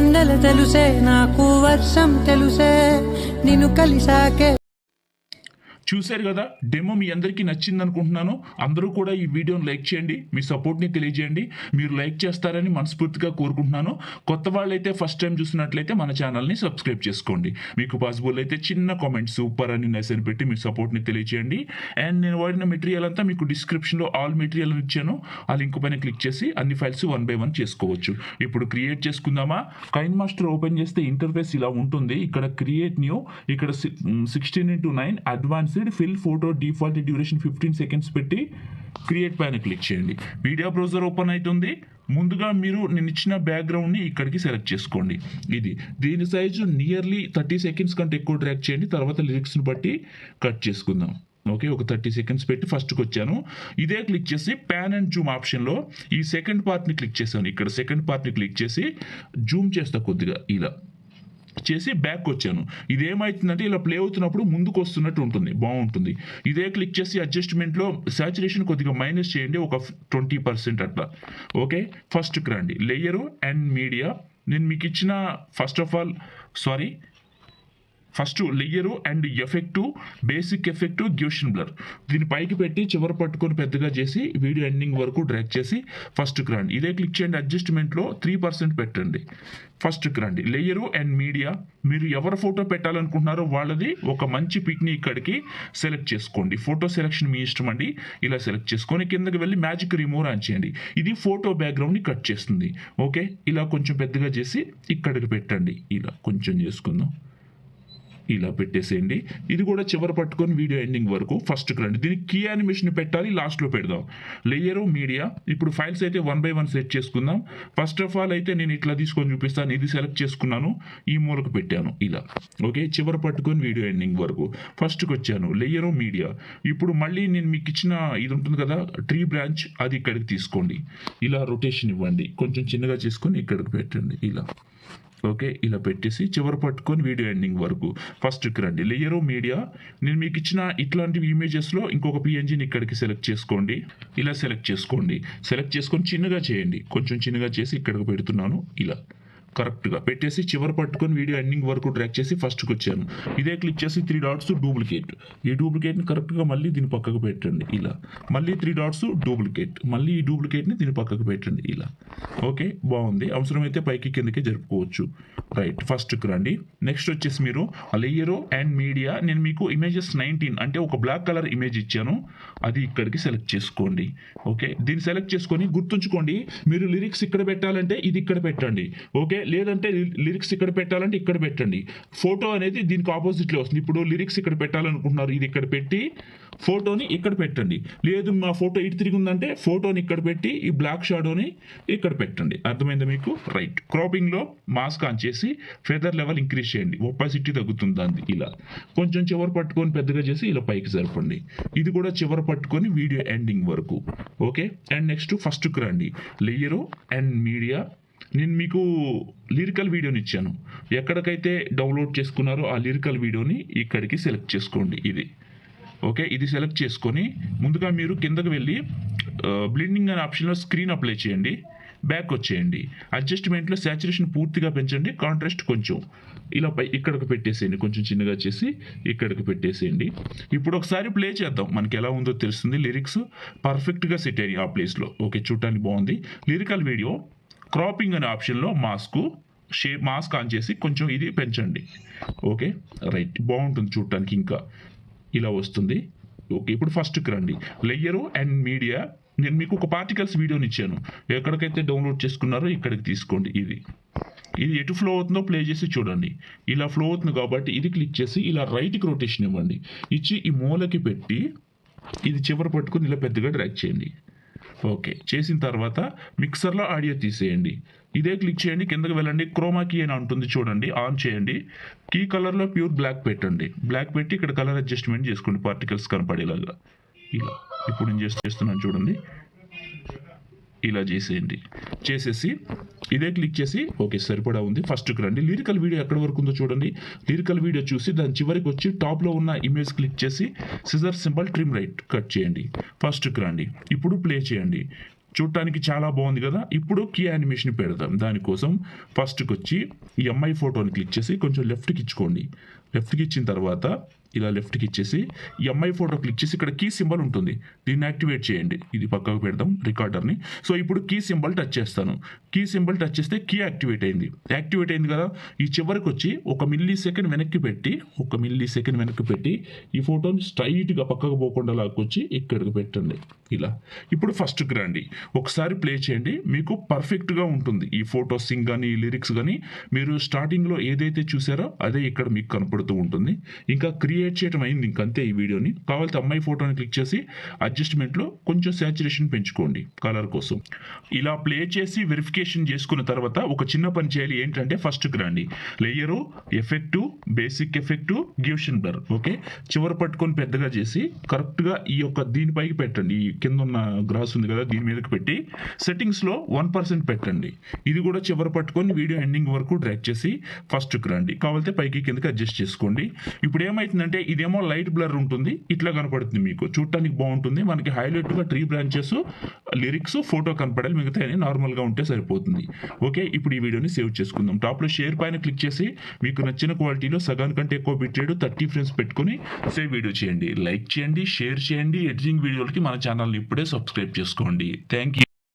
ఎండల తెలుసే నాకు వర్షం తెలుసే నిన్ను కలిసాకే. చూశారు కదా, డెమో మీ అందరికీ నచ్చింది అనుకుంటున్నాను. అందరూ కూడా ఈ వీడియోని లైక్ చేయండి, మీ సపోర్ట్ని తెలియజేయండి. మీరు లైక్ చేస్తారని మనస్ఫూర్తిగా కోరుకుంటున్నాను. కొత్త వాళ్ళైతే ఫస్ట్ టైం చూసినట్లయితే మన ఛానల్ని సబ్స్క్రైబ్ చేసుకోండి. మీకు పాసిబుల్ అయితే చిన్న కామెంట్ సూపర్ అని మెసేజ్ పెట్టి మీ సపోర్ట్ని తెలియజేయండి. అండ్ నేను వాడిన మెటీరియల్ అంతా మీకు డిస్క్రిప్షన్లో ఆల్ మెటీరియల్ ఇచ్చాను. ఆ లింక్ పైన క్లిక్ చేసి అన్ని ఫైల్స్ 1 by 1 చేసుకోవచ్చు. ఇప్పుడు క్రియేట్ చేసుకుందామా. కైన్ మాస్టర్ ఓపెన్ చేస్తే ఇంటర్ఫేస్ ఇలా ఉంటుంది. ఇక్కడ క్రియేట్ న్యూ, ఇక్కడ 16:9 advance fill photo default duration 15 seconds పెట్టి క్రియేట్ పైన క్లిక్ చేయండి. మీడియా బ్రౌజర్ ఓపెన్ అవుతుంది. ముందుగా మీరు నేను ఇచ్చిన బ్యాక్గ్రౌండ్ని ఇక్కడికి సెలెక్ట్ చేసుకోండి. దీని సైజు నియర్లీ 30 seconds కంటే ఎక్కువ డ్రాగ్ చేయండి. తర్వాత లిరిక్స్ని బట్టి కట్ చేసుకుందాం. ఓకే, ఒక 30 seconds పెట్టి ఫస్ట్కి వచ్చాను. ఇదే క్లిక్ చేసి ప్యాన్ అండ్ జూమ్ ఆప్షన్లో ఈ సెకండ్ పార్ట్ని క్లిక్ చేశాను. ఇక్కడ సెకండ్ పార్ట్ని క్లిక్ చేసి జూమ్ చేస్తా కొద్దిగా ఇలా చేసి బ్యాక్ వచ్చాను. ఇదేమవుతుందంటే ఇలా ప్లే అవుతున్నప్పుడు ముందుకు వస్తున్నట్టు ఉంటుంది, బాగుంటుంది. ఇదే క్లిక్ చేసి అడ్జస్ట్మెంట్లో సాచురేషన్ కొద్దిగా మైనస్ చేయండి, ఒక 20% అట్లా. ఓకే, ఫస్ట్కి రండి. లేయరు అండ్ మీడియా నేను మీకు ఇచ్చిన first layer and effect, basic effect, gaussian blur దీన్ని పైకి పెట్టి చివర పట్టుకొని పెద్దగా చేసి వీడియో ఎండింగ్ వరకు డ్రాగ్ చేసి ఫస్ట్కి రండి. ఇదే క్లిక్ చేయండి, అడ్జస్ట్మెంట్లో 3% పెట్టండి. ఫస్ట్కి రండి. లేయరు అండ్ మీడియా మీరు ఎవరు ఫోటో పెట్టాలనుకుంటున్నారో వాళ్ళది ఒక మంచి పిక్ని ఇక్కడికి సెలెక్ట్ చేసుకోండి. ఫోటో సెలెక్షన్ మీ ఇష్టం అండి. ఇలా సెలెక్ట్ చేసుకొని కిందకి వెళ్ళి మ్యాజిక్ రిమూవ్ ఆన్ చేయండి. ఇది ఫోటో బ్యాక్గ్రౌండ్ని కట్ చేస్తుంది. ఓకే, ఇలా కొంచెం పెద్దగా చేసి ఇక్కడికి పెట్టండి. ఇలా కొంచెం చేసుకుందాం, ఇలా పెట్టేసేయండి. ఇది కూడా చివర పట్టుకొని వీడియో ఎండింగ్ వరకు ఫస్ట్కి రండి. దీనికి కీ యానిమేషన్ పెట్టాలి, లాస్ట్లో పెడదాం. లేయరు మీడియా ఇప్పుడు ఫైల్స్ అయితే 1 by 1 సెట్ చేసుకుందాం. ఫస్ట్ ఆఫ్ ఆల్ అయితే నేను ఇట్లా తీసుకొని చూపిస్తాను. ఇది సెలెక్ట్ చేసుకున్నాను, ఈ మూలకు పెట్టాను ఇలా. ఓకే, చివర పట్టుకొని వీడియో ఎండింగ్ వరకు ఫస్ట్కి వచ్చాను. లేయరు మీడియా ఇప్పుడు మళ్ళీ నేను మీకు ఇచ్చిన ఇది ఉంటుంది కదా ట్రీ బ్రాంచ్, అది ఇక్కడికి తీసుకోండి. ఇలా రొటేషన్ ఇవ్వండి, కొంచెం చిన్నగా చేసుకొని ఇక్కడికి పెట్టండి ఇలా. ఓకే, ఇలా పెట్టేసి చివర పట్టుకొని వీడియో ఎండింగ్ వరకు ఫస్ట్కి రండి. లేయరు మీడియా నేను మీకు ఇచ్చిన ఇట్లాంటి ఇమేజెస్లో ఇంకొక పిఎన్జీని ఇక్కడికి సెలెక్ట్ చేసుకోండి. ఇలా సెలెక్ట్ చేసుకొని చిన్నగా చేయండి. కొంచెం చిన్నగా చేసి ఇక్కడికి పెడుతున్నాను ఇలా కరెక్ట్గా పెట్టేసి చివరి పట్టుకొని వీడియో ఎండింగ్ వరకు డ్రాగ్ చేసి ఫస్ట్కి వచ్చాను. ఇదే క్లిక్ చేసి 3 dots డూప్లికేట్. ఈ డూప్లికేట్ని కరెక్ట్గా మళ్ళీ దీని పక్కకు పెట్టండి ఇలా. మళ్ళీ 3 dots డూప్లికేట్, మళ్ళీ ఈ డూప్లికేట్ని దీని పక్కకు పెట్టండి ఇలా. ఓకే, బాగుంది. అవసరమైతే పైకి కిందకి జరుపుకోవచ్చు. రైట్, ఫస్ట్కి రండి. నెక్స్ట్ వచ్చేసి మీరు లేయరు అండ్ మీడియా నేను మీకు ఇమేజెస్ 19 అంటే ఒక బ్లాక్ కలర్ ఇమేజ్ ఇచ్చాను, అది ఇక్కడికి సెలెక్ట్ చేసుకోండి. ఓకే, దీన్ని సెలెక్ట్ చేసుకొని గుర్తుంచుకోండి, మీరు లిరిక్స్ ఇక్కడ పెట్టాలంటే ఇది ఇక్కడ పెట్టండి. ఓకే, లేదంటే లిరిక్స్ ఇక్కడ పెట్టాలంటే ఇక్కడ పెట్టండి. ఫోటో అనేది దీనికి ఆపోజిట్లో వస్తుంది. ఇప్పుడు లిరిక్స్ ఇక్కడ పెట్టాలనుకుంటున్నారు, ఇది ఇక్కడ పెట్టి ఫోటోని ఇక్కడ పెట్టండి. లేదు మా ఫోటో ఇటు తిరిగి ఉందంటే ఫోటోని ఇక్కడ పెట్టి ఈ బ్లాక్ షాడోని ఇక్కడ పెట్టండి. అర్థమైందా మీకు? రైట్, క్రాపింగ్లో మాస్క్ ఆన్ చేసి ఫెదర్ లెవెల్ ఇంక్రీజ్ చేయండి, ఒపాసిటీ తగ్గుతుంది అంది. ఇలా కొంచెం చివర పట్టుకొని పెద్దగా చేసి ఇలా పైకి జరపండి. ఇది కూడా చివర పట్టుకొని వీడియో ఎండింగ్ వరకు. ఓకే, అండ్ నెక్స్ట్ ఫస్ట్కి రండి. లేయరు అండ్ మీడియా నేను మీకు లిరికల్ వీడియోని ఇచ్చాను. ఎక్కడికైతే డౌన్లోడ్ చేసుకున్నారో ఆ లిరికల్ వీడియోని ఇక్కడికి సెలెక్ట్ చేసుకోండి. ఇది ఓకే, ఇది సెలెక్ట్ చేసుకొని ముందుగా మీరు కిందకి వెళ్ళి బ్లెండింగ్ అనే ఆప్షన్లో స్క్రీన్ అప్లై చేయండి. బ్యాక్ వచ్చేయండి. అడ్జస్ట్మెంట్లో సాచురేషన్ పూర్తిగా పెంచండి, కాంట్రాస్ట్ కొంచెం ఇలా ఇక్కడికి పెట్టేసేయండి. కొంచెం చిన్నగా చేసి ఇక్కడికి పెట్టేసేయండి. ఇప్పుడు ఒకసారి ప్లే చేద్దాం, మనకి ఎలా ఉందో తెలుస్తుంది. లిరిక్స్ పర్ఫెక్ట్గా సెట్ అయ్యాయి ఆ ప్లేస్లో. ఓకే, చూడటానికి బాగుంది. లిరికల్ వీడియో క్రాపింగ్ అనే ఆప్షన్లో మాస్క్ ఆన్ చేసి కొంచెం ఇది పెంచండి. ఓకే, రైట్, బాగుంటుంది చూడటానికి, ఇంకా ఇలా వస్తుంది. ఓకే, ఇప్పుడు ఫస్ట్కి రండి. లేయరు అండ్ మీడియా నేను మీకు ఒక పార్టికల్స్ వీడియోని ఇచ్చాను, ఎక్కడికైతే డౌన్లోడ్ చేసుకున్నారో ఇక్కడికి తీసుకోండి. ఇది ఎటు ఫ్లో అవుతుందో ప్లే చేసి చూడండి. ఇలా ఫ్లో అవుతుంది కాబట్టి ఇది క్లిక్ చేసి ఇలా రైట్కి రొటేషన్ ఇవ్వండి. ఇచ్చి ఈ మూలకి పెట్టి ఇది చివర పట్టుకొని ఇలా పెద్దగా డ్రాగ్ చేయండి. ఓకే, చేసిన తర్వాత మిక్సర్లో ఆడియో తీసేయండి. ఇదే క్లిక్ చేయండి, కిందకి వెళ్ళండి. క్రోమా కీ అని ఉంటుంది చూడండి, ఆన్ చేయండి. కీ కలర్లో ప్యూర్ బ్లాక్ పెట్టండి. బ్లాక్ పెట్టి ఇక్కడ కలర్ అడ్జస్ట్మెంట్ చేసుకోండి పార్టికల్స్ కనపడేలాగా. ఇలా ఇప్పుడు నేను చేస్తున్నాను చూడండి, ఇలా చేసేసి ఇదే క్లిక్ చేసి ఓకే సరిపడా ఉంది. ఫస్ట్కి రండి. లిరికల్ వీడియో ఎక్కడి వరకు ఉందో చూడండి. లిరికల్ వీడియో చూసి దాని చివరికి వచ్చి టాప్లో ఉన్న ఇమేజ్ క్లిక్ చేసి scissor symbol trim right cut చేయండి. ఫస్ట్కి రండి. ఇప్పుడు ప్లే చేయండి. చూడటానికి చాలా బాగుంది కదా. ఇప్పుడు కీ యానిమేషన్ పెడదాం. దానికోసం ఫస్ట్కి వచ్చి ఈ అమ్మాయి ఫోటోని క్లిక్ చేసి కొంచెం లెఫ్ట్కి ఇచ్చుకోండి. లెఫ్ట్కి ఇచ్చిన తర్వాత ఇలా లెఫ్ట్కి ఇచ్చేసి ఈ అమ్మాయి ఫోటో క్లిక్ చేసి ఇక్కడ కీ సింబల్ ఉంటుంది, దీన్ని యాక్టివేట్ చేయండి. ఇది పక్కకు పెడదాం రికార్డర్ని. సో ఇప్పుడు కీ సింబల్ టచ్ చేస్తాను. కీ సింబల్ టచ్ చేస్తే కీ యాక్టివేట్ అయింది కదా. ఈ చివరికి వచ్చి 1 మిల్లీ సెకండ్ వెనక్కి పెట్టి ఈ ఫోటోని స్ట్రైట్గా పక్కకు పోకుండా లాక్కొచ్చి ఇక్కడికి పెట్టండి ఇలా. ఇప్పుడు ఫస్ట్కి రండి, ఒకసారి ప్లే చేయండి, మీకు పర్ఫెక్ట్గా ఉంటుంది. ఈ ఫోటో సింగ్ కానీ లిరిక్స్ కానీ మీరు స్టార్టింగ్లో ఏదైతే చూసారో అదే ఇక్కడ మీకు కనపడుతూ ఉంటుంది. ఇంకా క్రియేట్ చేయడం అయింది ఇంకంతే. ఈ వీడియోని కావాలంటే అమ్మాయి ఫోటోని క్లిక్ చేసి అడ్జస్ట్మెంట్లో కొంచెం సాచురేషన్ పెంచుకోండి కలర్ కోసం. ఇలా ప్లే చేసి వెరిఫికేషన్ చేసుకున్న తర్వాత ఒక చిన్న పని చేయాలి. ఏంటంటే ఫస్ట్కి రండి, layer, effect, basic effect, gaussian blur. Okay, చివరి పట్టుకొని పెద్దగా చేసి కరెక్ట్గా ఈ యొక్క దీనిపైకి పెట్టండి. ఈ కింద ఉన్న గ్రాస్ ఉంది కదా, దీని మీదకి పెట్టి సెట్టింగ్స్లో 1% పెట్టండి. ఇది కూడా చివరి పట్టుకొని వీడియో ఎండింగ్ వరకు డ్రాగ్ చేసి ఫస్ట్కి రండి. కావాలంటే పైకి కిందకి అడ్జస్ట్ చేసుకోండి. ఇప్పుడు ఏమైతుందంటే ఇదేమో లైట్ బ్లర్ ఉంటుంది, ఇట్లా కనపడుతుంది, మీకు చూడటానికి బాగుంటుంది. మనకి హైలైట్గా ట్రీ బ్రాంచెస్, లిరిక్స్, ఫోటో కనపడాలి, మిగతా నార్మల్గా ఉంటే సరిపోతుంది. ఓకే, ఇప్పుడు ఈ వీడియోని సేవ్ చేసుకుందాం. టాప్లో షేర్ పైన క్లిక్ చేసి మీకు నచ్చిన క్వాలిటీలో సగానికంటే ఎక్కువ బిట్ రేట్ 30 ఫ్రేమ్స్ పెట్టుకొని సేవ్ వీడియో చేయండి. లైక్ చేయండి, షేర్ చేయండి. ఎడిటింగ్ వీడియోలకి మన ఛానల్ని ఇప్పుడే సబ్స్క్రైబ్ చేసుకోండి. Thank you.